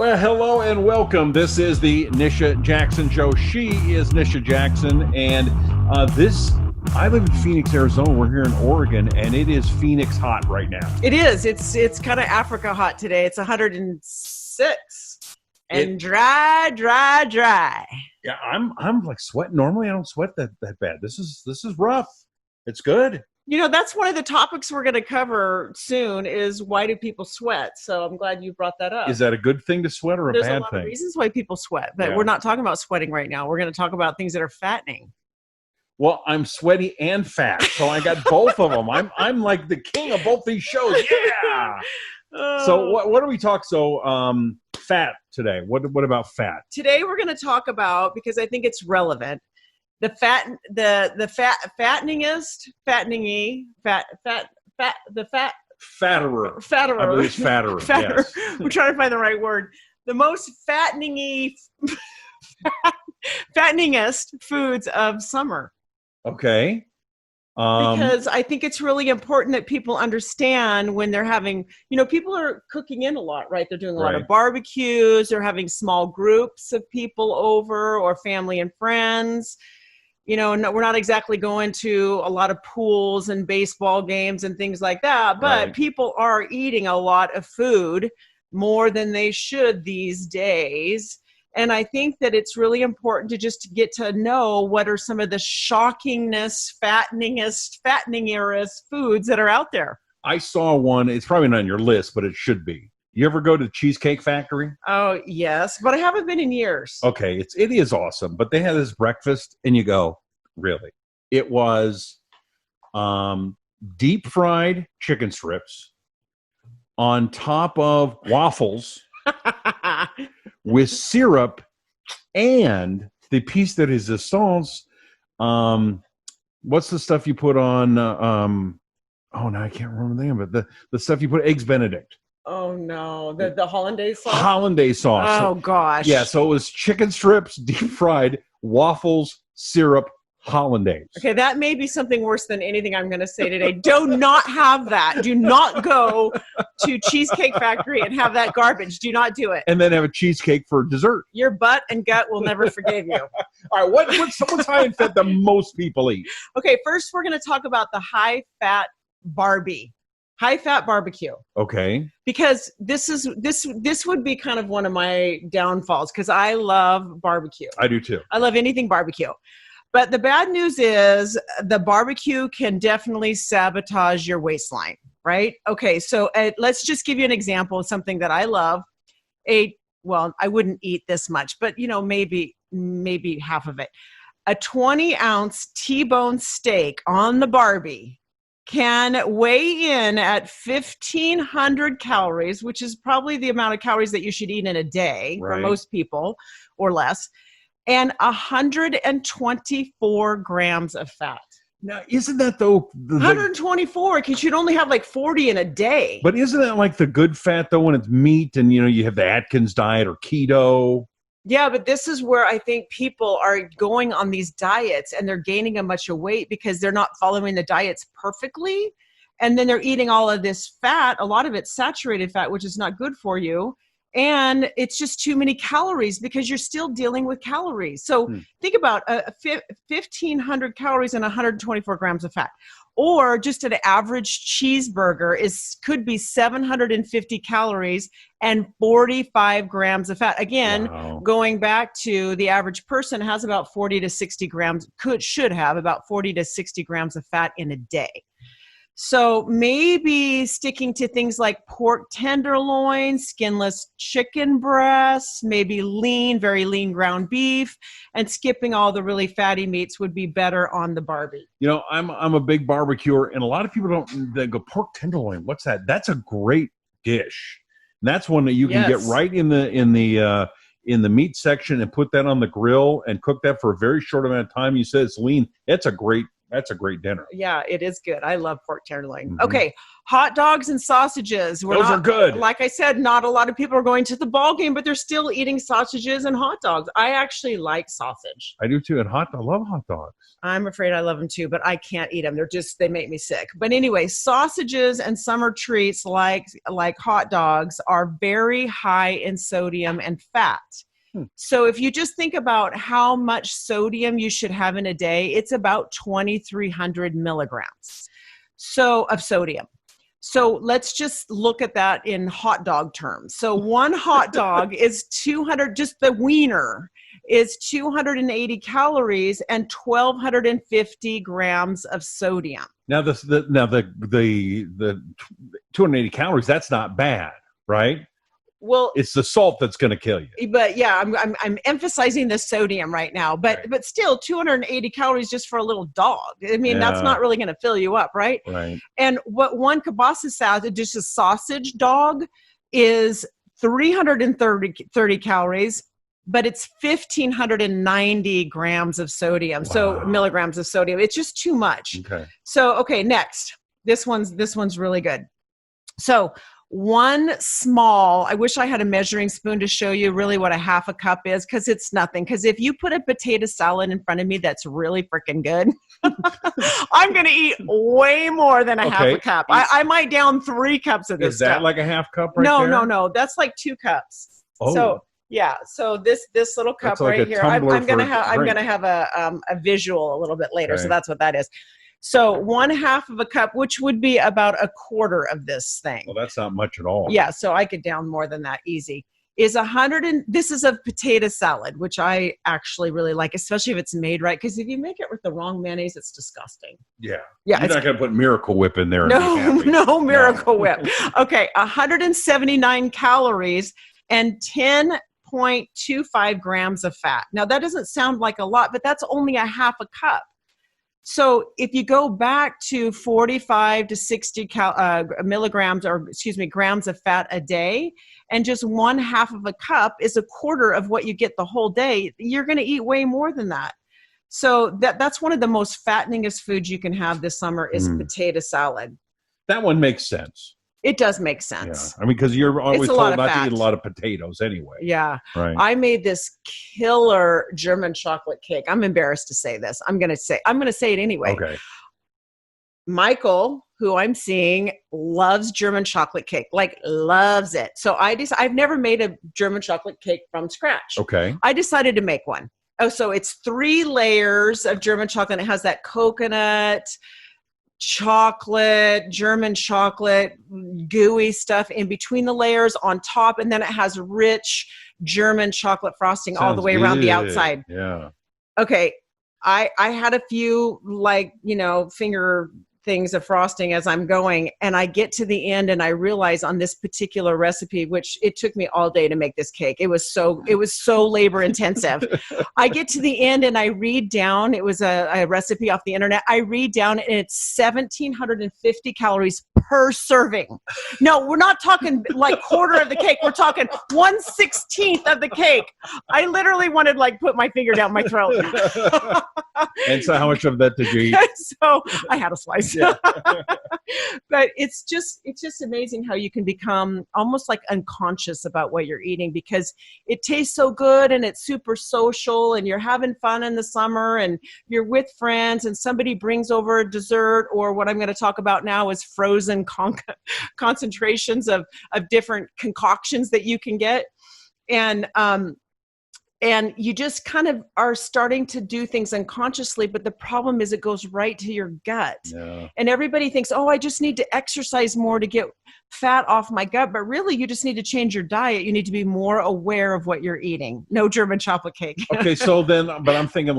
Well, hello and welcome. This is the Nisha Jackson Show. She is Nisha Jackson, and I live in Phoenix, Arizona. We're here in Oregon, and it is Phoenix hot right now. It is. It's kind of Africa hot today. It's 106 and dry. Yeah, I'm like sweating. Normally, I don't sweat that bad. This is rough. It's good. You know, that's one of the topics we're going to cover soon is why do people sweat? So I'm glad you brought that up. Is that a good thing to sweat or a bad thing? There's a lot of reasons why people sweat, but we're not talking about sweating right now. We're going to talk about things that are fattening. Well, I'm sweaty and fat, so I got both of them. I'm like the king of both these shows. Yeah. So what do we talk? So fat today. What about fat? Today we're going to talk about, because I think it's relevant, the fatteningest. Fatterer. I believe it's fatterer. Yes. We're trying to find the right word. The most fatteningest foods of summer. Okay. Because I think it's really important that people understand when they're having, people are cooking in a lot, right? They're doing a lot of barbecues. They're having small groups of people over or family and friends. We're not exactly going to a lot of pools and baseball games and things like that, but people are eating a lot of food more than they should these days. And I think that it's really important to just get to know what are some of the fatteningest foods that are out there. I saw one. It's probably not on your list, but it should be. You ever go to Cheesecake Factory? Oh, yes, but I haven't been in years. Okay, it is awesome. But they had this breakfast, and you go, really? It was deep fried chicken strips on top of waffles with syrup and the piece that is essence. What's the stuff you put on? Now I can't remember the name, but the stuff you put, eggs Benedict. Oh no, the hollandaise sauce. Hollandaise sauce. Oh gosh. Yeah, so it was chicken strips, deep fried, waffles, syrup, hollandaise. Okay, that may be something worse than anything I'm going to say today. Do not have that. Do not go to Cheesecake Factory and have that garbage. Do not do it. And then have a cheesecake for dessert. Your butt and gut will never forgive you. All right, what's high in fat that most people eat? Okay, first we're going to talk about the high-fat barbecue. Okay. Because this would be kind of one of my downfalls because I love barbecue. I do too. I love anything barbecue. But the bad news is the barbecue can definitely sabotage your waistline, right? Okay, so let's just give you an example of something that I love. I wouldn't eat this much, but maybe half of it. A 20-ounce T-bone steak on the Barbie can weigh in at 1,500 calories, which is probably the amount of calories that you should eat in a day for most people or less, and 124 grams of fat. Now, isn't that though? 124, because you'd only have like 40 in a day. But isn't that like the good fat though when it's meat and you have the Atkins diet or keto? Yeah, but this is where I think people are going on these diets and they're gaining a bunch of weight because they're not following the diets perfectly. And then they're eating all of this fat. A lot of it's saturated fat, which is not good for you. And it's just too many calories because you're still dealing with calories. So think about 1,500 calories and 124 grams of fat. Or just an average cheeseburger could be 750 calories and 45 grams of fat. Again, going back to the average person has about 40 to 60 grams, should have about 40 to 60 grams of fat in a day. So maybe sticking to things like pork tenderloin, skinless chicken breasts, maybe very lean ground beef, and skipping all the really fatty meats would be better on the Barbie. I'm a big barbecuer, and a lot of people they go, pork tenderloin, what's that? That's a great dish. And that's one that you can get right in the meat section and put that on the grill and cook that for a very short amount of time. You said it's lean. It's a great That's a great dinner. Yeah, it is good. I love pork tenderloin. Mm-hmm. Okay, hot dogs and sausages. Those are good. Like I said, not a lot of people are going to the ball game, but they're still eating sausages and hot dogs. I actually like sausage. I do too. And I love hot dogs. I'm afraid I love them too, but I can't eat them. They make me sick. But anyway, sausages and summer treats like hot dogs are very high in sodium and fat. So if you just think about how much sodium you should have in a day, it's about 2,300 milligrams of sodium. So let's just look at that in hot dog terms. So one hot dog is 200, just the wiener is 280 calories and 1,250 grams of sodium. Now the 280 calories, that's not bad, right? Well, it's the salt that's going to kill you. But yeah, I'm emphasizing the sodium right now. But still, 280 calories just for a little dog. I mean, that's not really going to fill you up, right? Right. And what one kielbasa salad, just a sausage dog, is 330 calories, but it's 1,590 grams of sodium. Wow. So milligrams of sodium. It's just too much. Okay. So next, this one's really good. So one small, I wish I had a measuring spoon to show you really what a half a cup is, because it's nothing. Because if you put a potato salad in front of me that's really freaking good, I'm going to eat way more than a half a cup. I might down 3 cups of this stuff. Is that like a half cup right there? No. That's like 2 cups. Oh. So yeah. So this little cup like right here, I'm going to have a visual a little bit later. Okay. So that's what that is. So 1/2 of a cup, which would be about 1/4 of this thing. Well, that's not much at all. Yeah, so I could down more than that easy. Is 100 this is a potato salad, which I actually really like, especially if it's made right. Because if you make it with the wrong mayonnaise, it's disgusting. Yeah. You're not going to put Miracle Whip in there. No Miracle Whip. Okay, 179 calories and 10.25 grams of fat. Now that doesn't sound like a lot, but that's only 1/2 a cup. So if you go back to 45 to 60 grams of fat a day, and just 1/2 of a cup is 1/4 of what you get the whole day, you're going to eat way more than that. So that's one of the most fatteningest foods you can have this summer is potato salad. That one makes sense. It does make sense. Yeah. I mean, because you're always told not to eat a lot of potatoes anyway. Yeah. Right. I made this killer German chocolate cake. I'm embarrassed to say this. I'm going to say it anyway. Okay. Michael, who I'm seeing, loves German chocolate cake, like loves it. So I've never made a German chocolate cake from scratch. Okay. I decided to make one. Oh, so it's 3 layers of German chocolate. It has that coconut, chocolate, German chocolate, gooey stuff in between the layers on top, and then it has rich German chocolate frosting all the way around the outside. Yeah. Okay. I had a few finger things of frosting as I'm going, and I get to the end and I realize on this particular recipe, which it took me all day to make this cake. It was so labor intensive. I get to the end and I read down, it was a recipe off the internet. I read down and it's 1,750 calories per serving. No, we're not talking like 1/4 of the cake. We're talking 1/16 of the cake. I literally wanted to put my finger down my throat. And so how much of that did you eat? So I had a slice. Yeah. But it's just amazing how you can become almost like unconscious about what you're eating because it tastes so good and it's super social and you're having fun in the summer and you're with friends and somebody brings over a dessert, or what I'm going to talk about now is frozen concentrations of different concoctions that you can get. And you just kind of are starting to do things unconsciously, but the problem is it goes right to your gut. Yeah. And everybody thinks, I just need to exercise more to get fat off my gut. But really, you just need to change your diet. You need to be more aware of what you're eating. No German chocolate cake. Okay, so then, but I'm thinking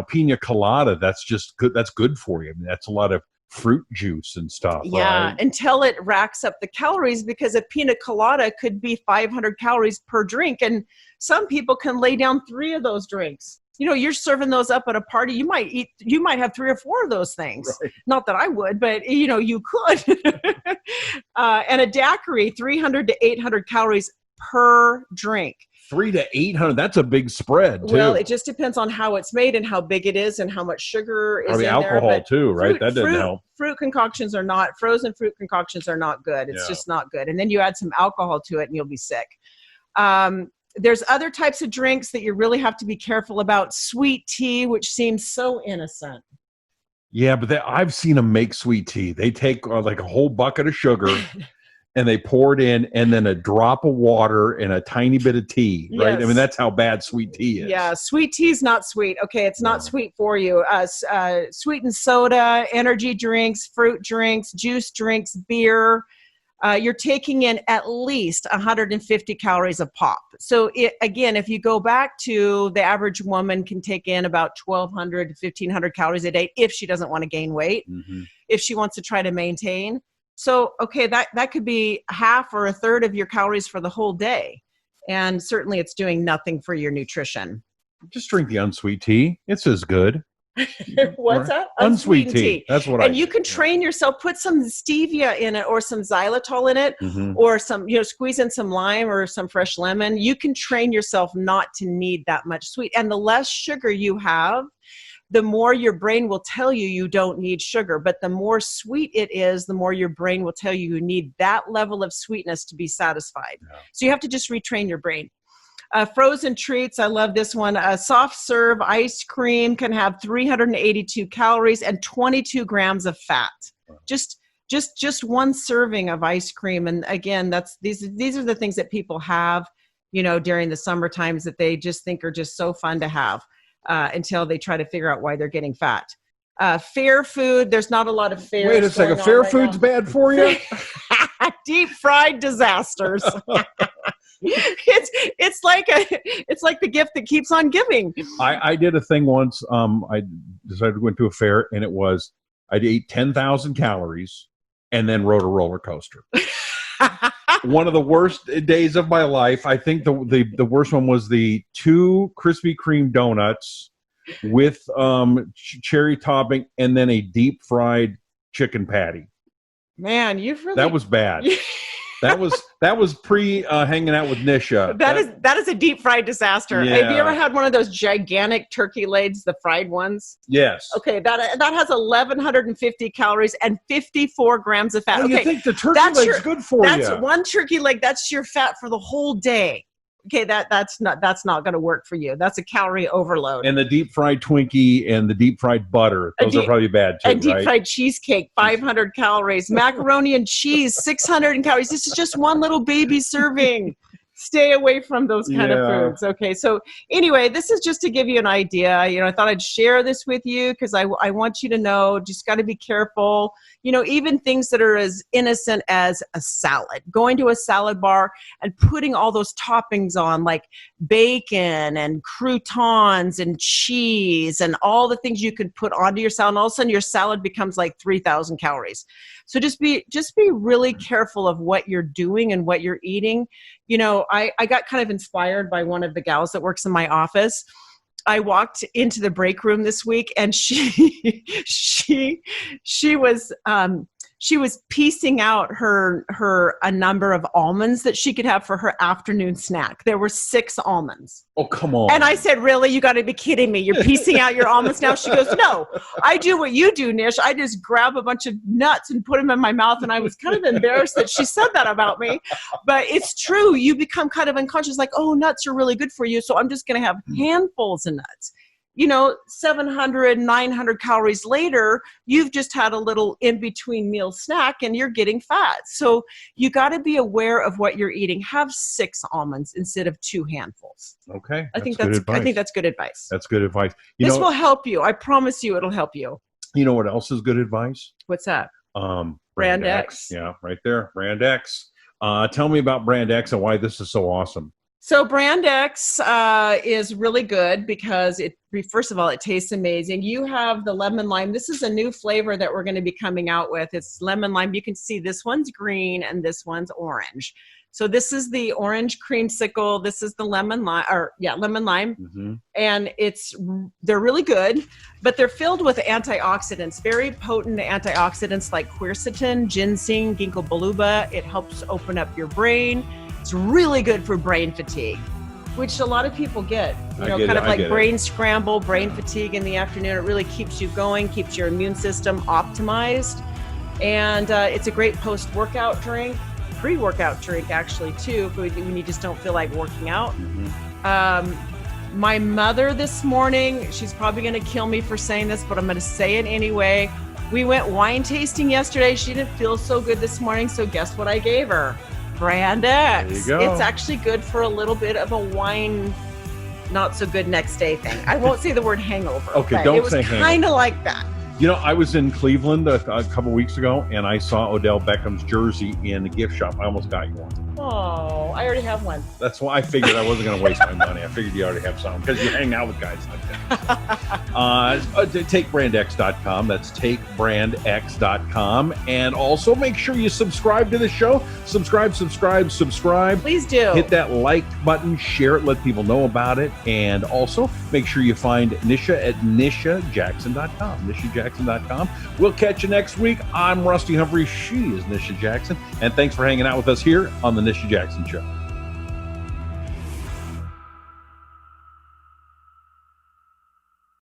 pina colada, that's just good. That's good for you. I mean, that's a lot of fruit juice and stuff. Yeah, right? Until it racks up the calories, because a pina colada could be 500 calories per drink. And some people can lay down 3 of those drinks. You're serving those up at a party. You might have 3 or 4 of those things. Right. Not that I would, but you could. And a daiquiri, 300 to 800 calories per drink. 300 to 800. That's a big spread too. Well, it just depends on how it's made and how big it is and how much sugar is Probably in alcohol there. too, right? That doesn't help. Frozen fruit concoctions are not good. It's just not good. And then you add some alcohol to it and you'll be sick. There's other types of drinks that you really have to be careful about. Sweet tea, which seems so innocent. Yeah, but I've seen them make sweet tea. They take like a whole bucket of sugar and they pour it in, and then a drop of water and a tiny bit of tea, right? Yes. I mean, that's how bad sweet tea is. Yeah, sweet tea is not sweet. Okay, it's not sweet for you. Sweetened soda, energy drinks, fruit drinks, juice drinks, beer. You're taking in at least 150 calories a pop. So again, if you go back to the average woman can take in about 1,200 to 1,500 calories a day if she doesn't want to gain weight, if she wants to try to maintain. So, okay, that could be half or a third of your calories for the whole day. And certainly it's doing nothing for your nutrition. Just drink the unsweet tea. It's as good. What's that? Unsweet tea. That's what And you can train yourself, put some stevia in it or some xylitol in it, or some, squeeze in some lime or some fresh lemon. You can train yourself not to need that much sweet. And the less sugar you have, the more your brain will tell you you don't need sugar. But the more sweet it is, the more your brain will tell you need that level of sweetness to be satisfied. Yeah. So you have to just retrain your brain. Frozen treats, I love this one. Soft serve ice cream can have 382 calories and 22 grams of fat. Just one serving of ice cream. And again, these are the things that people have, during the summer times that they just think are just so fun to have. Until they try to figure out why they're getting fat. Fair food, there's not a lot of fair. Wait a second, fair food's bad for you? Deep fried disasters. It's like the gift that keeps on giving. I did a thing once. I decided to go into a fair, and I ate 10,000 calories and then rode a roller coaster. One of the worst days of my life. I think the worst one was the 2 Krispy Kreme donuts with cherry topping and then a deep fried chicken patty. Man, that was bad. That was pre hanging out with Nisha. That is a deep fried disaster. Yeah. Have you ever had one of those gigantic turkey legs, the fried ones? Yes. Okay, that has 1,150 calories and 54 grams of fat. Well, okay, you think the turkey leg's good for you? That's one turkey leg. That's your fat for the whole day. Okay, that's not going to work for you. That's a calorie overload. And the deep fried Twinkie and the deep fried butter, those are probably bad too, and deep fried cheesecake, 500 calories. Macaroni and cheese, 600 calories. This is just one little baby serving. Stay away from those kind of foods. Okay, so anyway, this is just to give you an idea. I thought I'd share this with you because I want you to know, just got to be careful. Even things that are as innocent as a salad, going to a salad bar and putting all those toppings on like bacon and croutons and cheese and all the things you could put onto your salad. And all of a sudden your salad becomes like 3,000 calories. So just be really careful of what you're doing and what you're eating. I got kind of inspired by one of the gals that works in my office. I walked into the break room this week and she was piecing out a number of almonds that she could have for her afternoon snack. There were 6 almonds. Oh, come on. And I said, really? You got to be kidding me. You're piecing out your almonds now? She goes, no, I do what you do, Nish. I just grab a bunch of nuts and put them in my mouth. And I was kind of embarrassed that she said that about me. But it's true. You become kind of unconscious, like, oh, nuts are really good for you. So I'm just going to have handfuls of nuts. 700, 900 calories later, you've just had a little in-between meal snack and you're getting fat. So you got to be aware of what you're eating. Have 6 almonds instead of 2 handfuls. Okay. I think that's good advice. That's good advice. This will help you. I promise you it'll help you. You know what else is good advice? What's that? Brand X. Yeah, right there. Brand X. Tell me about Brand X and why this is so awesome. So Brand X is really good because first of all, it tastes amazing. You have the lemon lime. This is a new flavor that we're going to be coming out with. It's lemon lime. You can see this one's green and this one's orange. So this is the orange creamsicle. This is the lemon lime, Mm-hmm. And they're really good, but they're filled with antioxidants, very potent antioxidants like quercetin, ginseng, ginkgo biloba. It helps open up your brain. It's really good for brain fatigue, which a lot of people get. You know, kind of like brain scramble, brain fatigue in the afternoon. It really keeps you going, keeps your immune system optimized. And it's a great post-workout drink, pre-workout drink actually too, when you just don't feel like working out. My mother this morning, she's probably going to kill me for saying this, but I'm going to say it anyway. We went wine tasting yesterday. She didn't feel so good this morning, so guess what I gave her? Brand X. There you go. It's actually good for a little bit of a wine, not so good next day thing. I won't say the word hangover. Okay, don't say hangover. It was kind of like that. You know, I was in Cleveland a couple weeks ago, and I saw Odell Beckham's jersey in the gift shop. I almost got you one. Oh, I already have one. That's why I figured I wasn't going to waste my money. I figured you already have some because you hang out with guys like that. TakeBrandX.com. That's TakeBrandX.com. And also make sure you subscribe to the show. Subscribe. Please do. Hit that like button, share it, let people know about it. And also make sure you find Nisha at NishaJackson.com. NishaJackson.com. We'll catch you next week. I'm Rusty Humphries. She is Nisha Jackson. And thanks for hanging out with us here on the Nisha Jackson Show.